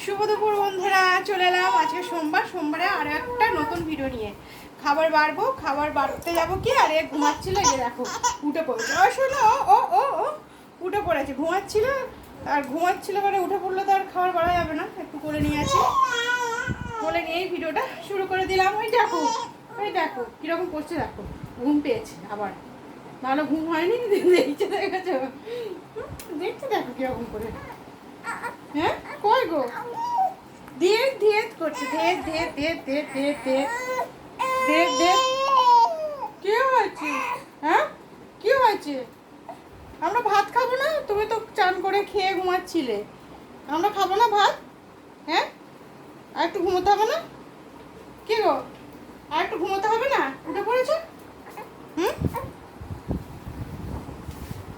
শুভ দুপুর বন্ধুরা, চলে এলাম আজকে সোমবারে আরো একটা নতুন ভিডিও নিয়ে। খাবার বাড়বো, খাবার বাড়তে যাবো কি, আরে ঘুমাচ্ছিল, এই দেখো উঠে পড়েছে। ও শোনো, ও ও ও উঠে পড়েছে, ঘুমাচ্ছিল মানে উঠে পড়লে তো আর খাবার বাড়া যাবে না, একটু করে নিয়ে আছি, বলে নিয়েই ভিডিওটা শুরু করে দিলাম। ওই দেখো কিরকম করছে, দেখো ঘুম পেয়েছে আবার, ভালো ঘুম হয়নি, দেখছো দেখো কিরকম করে। হ্যাঁ কই গো, ধীরে ধীরে করছে, কি হয়েছে? হ্যাঁ কি হয়েছে? আমরা ভাত খাবো না? তুমি তো চান করে খেয়ে ঘুমাচ্ছিলে। আমরা খাবো না ভাত? হ্যাঁ আর একটু ঘুমোতে হবে না? কি গো আর একটু ঘুমোতে হবে না? উঠে পড়েছো?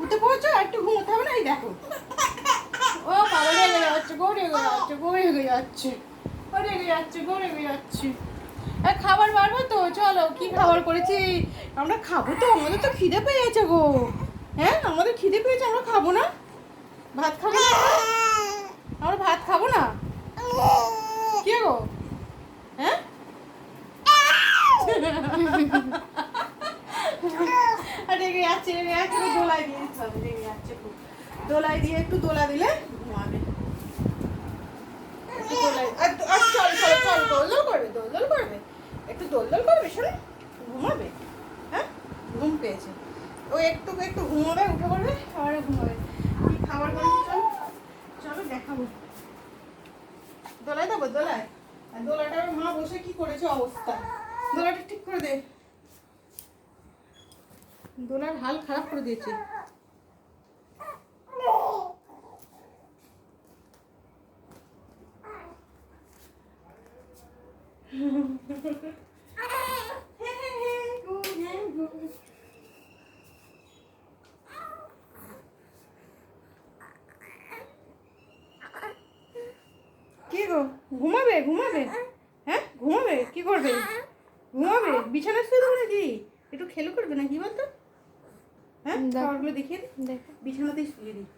উঠে পড়েছো, আর একটু ঘুমোতে হবে না? এই দেখো, ও বাবা রেগে যাচ্ছে। আর খাবার বাড়বো তো, চলো কি খাবার করেছি আমরা খাবো তো, আমাদের তো খিদে পেয়েছে গো। হ্যাঁ আমাদের খিদে পেয়েছে, আমরা খাবো না? ভাত খাবো না? আমরা ভাত খাবো না? কে গো? হ্যাঁ রেগে যাচ্ছে, দোলাই দিয়ে একটু দোলা দিলে ঘুমাবে। একটু দোল করবে শোনো, ঘুমাবে। হ্যাঁ ঘুম পেয়েছে, ও একটু ঘুমাবে, উঠে পড়বে আবার ঘুমাবে। কি খাবার করেছি চলো দেখাবো। দোলাই দেবো, আর দোলাটা মা বসে কি করেছে অবস্থা, দোলাটা ঠিক করে দে, দোলার হাল খারাপ করে দিয়েছে। কি গো ঘুমাবে? হ্যাঁ ঘুমাবে, কি করবে? ঘুমাবে, বিছানা শুয়ে দেবো নাকি? একটু খেলো করবে না কি বলতো? হ্যাঁ খাবারগুলো দেখিয়ে দিই, বিছানাতেই শুয়ে দিই।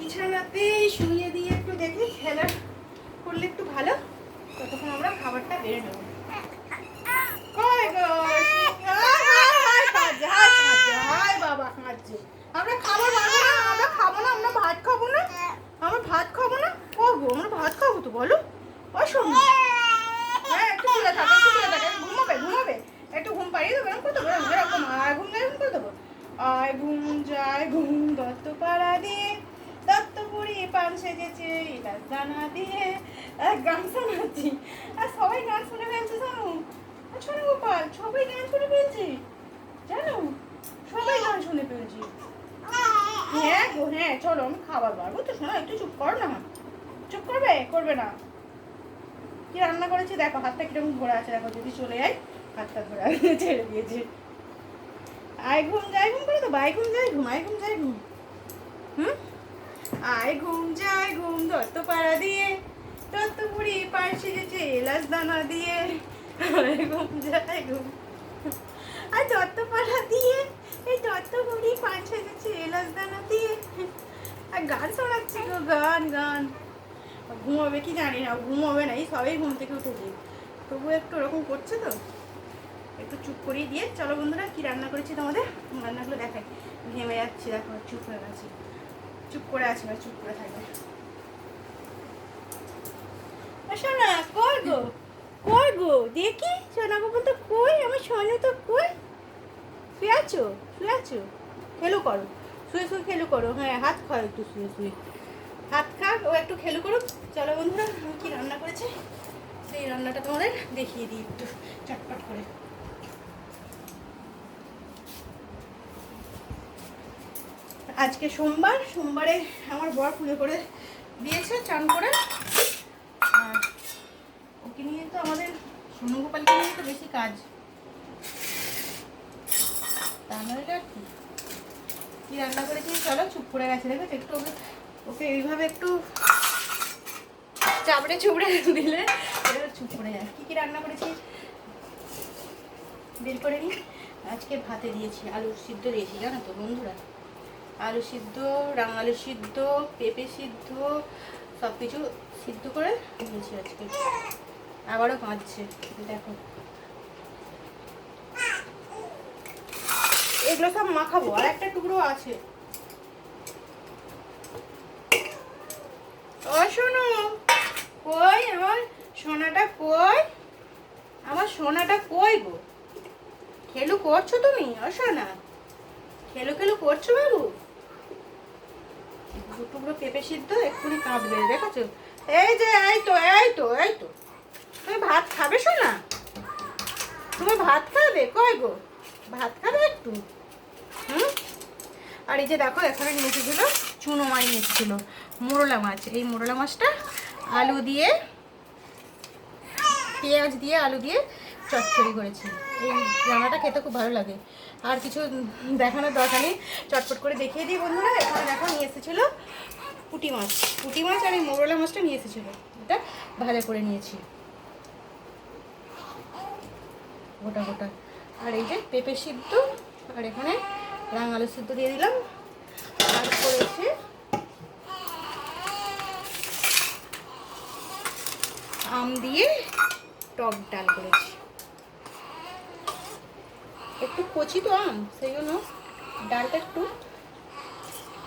বিছানাতেই শুয়ে দিয়ে একটু দেখি, খেলা করলে একটু ভালো, ততক্ষণ আমরা খাবারটা বেড়ে নেবো। বাবা খাচ্ছে, আমরা খাবার বানাবো না, আমরা খাবো না, আমরা ভাত খাবো না, আমরা ভাত খাবো তো বলো। অসম্ভব। হ্যাঁ একটু শুয়ে থাকে, ঘুমাবে, একটু ঘুম পাড়িয়ে দেবো, এরকম করে দেবো, এরকম আয় ঘুম করে দেবো। আয় ঘুম যায় ঘুম, দত্ত পাড়া দিয়ে দত্তপুরি পান সেজেছে দানা দিয়ে। গান শোনাচ্ছি, আর সবাই গান শুনে ফেলছে জানো, শোনো গোপাল, সবাই গান শুনে ফেলছে জানো, সবাই গান শুনে ফেলছি। হ্যাঁ গো হ্যাঁ, চলো আমি খাবার বাড়বো তো, শোনো একটু চুপ কর না, চুপ করবে না। কি রান্না করেছি দেখো, হাতটা কিরকম ঘোরা আছে দেখো, যদি চলে যায় হাতটা ধরে ছেড়ে দিয়েছে। আয় ঘুম যায় ঘুম করে দেবো, আয় ঘুম যায় ঘুম আয় ঘুম যায় ঘুম, দত্ত পাড়া দিয়ে দত্তপুরি পান সেজেছে এলাচ দানা দিয়ে। আয় ঘুম যায় ঘুম, আর দত্তপাড়া দিয়ে এই দত্তপুরি পান সেজেছে এলাচ দানা দিয়ে। আর গান শোনাচ্ছি গো, গান। ঘুমাবে কি জানি না, ঘুমাবে না, এই সবাই ঘুম থেকে উঠেছে, তবু একটু ওরকম করছে তো, একটু চুপ করিয়ে দিয়ে। চলো বন্ধুরা কি রান্না করেছি তোমাদের রান্নাগুলো দেখাই। ঘেমে যাচ্ছি দেখো, চুপ হয়ে গেছি, চুপ করে আছে, চুপ করে থাকবে। সোনা কই গো দেখি, সোনা বাবু তো কই, আমার সোনা তো কই, শুয়ে আছো খেলো করো, শুয়ে খেলো করো। হ্যাঁ হাত খাও একটু, শুয়ে হাত খাক, ও একটু খেলো করুক। চলো বন্ধুরা আমি কি রান্না করেছি সেই রান্নাটা তোমাদের দেখিয়ে দিই একটু চটপট করে। আজকে সোমবারে আমার বর পুজো করে দিয়েছে চান করে, আর ওকে নিয়ে তো আমাদের সোনু গোপালকে নিয়ে তো বেশি কাজ, তা নইলে আর কি রান্না করেছি। চলো চুপ করে গেছে দেখো, একটু ওকে এইভাবে একটু চাপড়ে দিলে চুপ করে যায়। কি রান্না করেছি বের করে নিই। আজকে ভাতে দিয়েছি, আলু সিদ্ধ দিয়েছি জানো তো বন্ধুরা, আলু সিদ্ধ, রাঙালু সিদ্ধ, পেঁপে সিদ্ধ, সব কিছু সিদ্ধ করে দিয়েছি আজকে। আবারও কাঁদছে দেখো। এগুলো সব মাখাবো, আর একটা টুকরো আছে। ও শোনো, কই আমার সোনাটা, কই আমার সোনাটা, কই গো? খেলু করছো তুমি? ও সোনা, খেলু খেলু করছো বাবু? দু টুকরো পেঁপে সিদ্ধ, এক্ষুনি কাঁদবে দেখেছো? এই যে, এই তো এই তো এই তো, তুমি ভাত খাবে সোনা? তুমি ভাত খাবে? কই গো, ভাত খাবে একটু? হুম। আর এই যে দেখো, এখানে নিয়ে এসেছিল চুনো মাছ, নিয়ে এসেছিল মোরলা মাছ। এই মোরলা মাছটা আলু দিয়ে, পেঁয়াজ দিয়ে, আলু দিয়ে চচ্চড়ি করেছি। এই রান্নাটা খেতে খুব ভালো লাগে। আর কিছু দেখানোর দরকার নেই, চটপট করে দেখিয়ে দিই বন্ধুরা। এখানে দেখো নিয়ে এসেছিলো পুঁটি মাছ, পুঁটি মাছ আর এই মোরলা মাছটা নিয়ে এসেছিলো, এটা ভাজা করে নিয়েছি গোটা গোটা। আর এই যে পেঁপে সিদ্ধ, আর এখানে রাঙালু সিদ্ধ দিয়ে দিলাম। আর করেছি আম দিয়ে টক ডাল করেছি। একটু কচি তো আম, সেই জন্য ডালটা একটু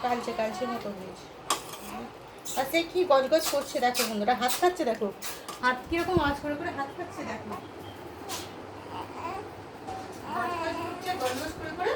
কালচে কালচে মতো হয়েছে। আর সে কি গজগজ করছে দেখো বন্ধুরা, হাত খাচ্ছে দেখো, হাত কিরকম আঁচ করে করে হাত খাচ্ছে দেখো, গজগজ করছে, গজগজ করে করে